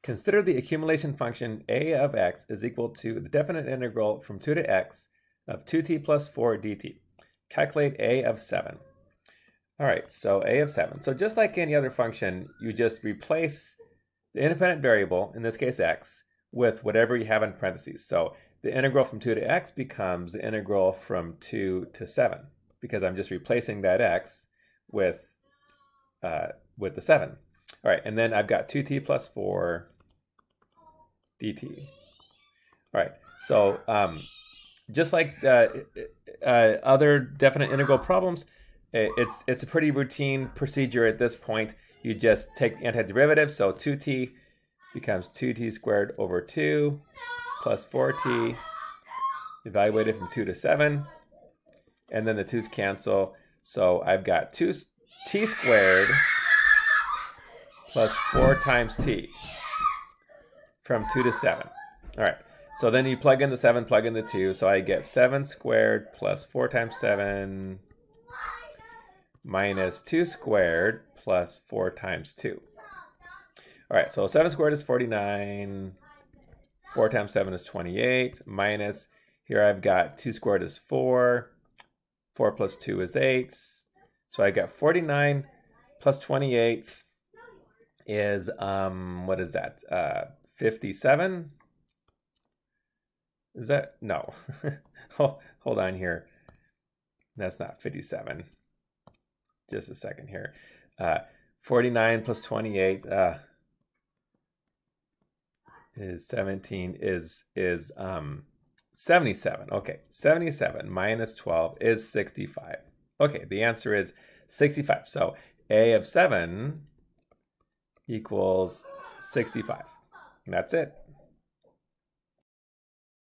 Consider the accumulation function a of x is equal to the definite integral from 2 to x of 2t plus 4 dt. Calculate a of 7. All right, so a of 7. So just like any other function, you just replace the independent variable, in this case x, with whatever you have in parentheses. So the integral from 2 to x becomes the integral from 2 to 7, because I'm just replacing that x with the 7. All right, and then I've got 2t plus 4 dt. All right, so just like other definite integral problems, it's a pretty routine procedure at this point. You just take the antiderivative, so 2t becomes 2t squared over 2 plus 4t, evaluated from 2 to 7, and then the 2's cancel. So I've got t squared plus 4 times t from 2 to 7. All right, so then you plug in the 7, plug in the 2, so I get 7 squared plus 4 times 7 minus 2 squared plus 4 times 2. All right, so 7 squared is 49, 4 times 7 is 28, minus, here I've got 2 squared is 4, 4 plus 2 is 8, so I got 49 plus 28 is, what is that, 57? Is that, no, hold on here, that's not 57, just a second here, 49 plus 28, is 17 is 77. Okay, 77 minus 12 is 65. Okay, the answer is 65. So a of 7 equals 65. And that's it.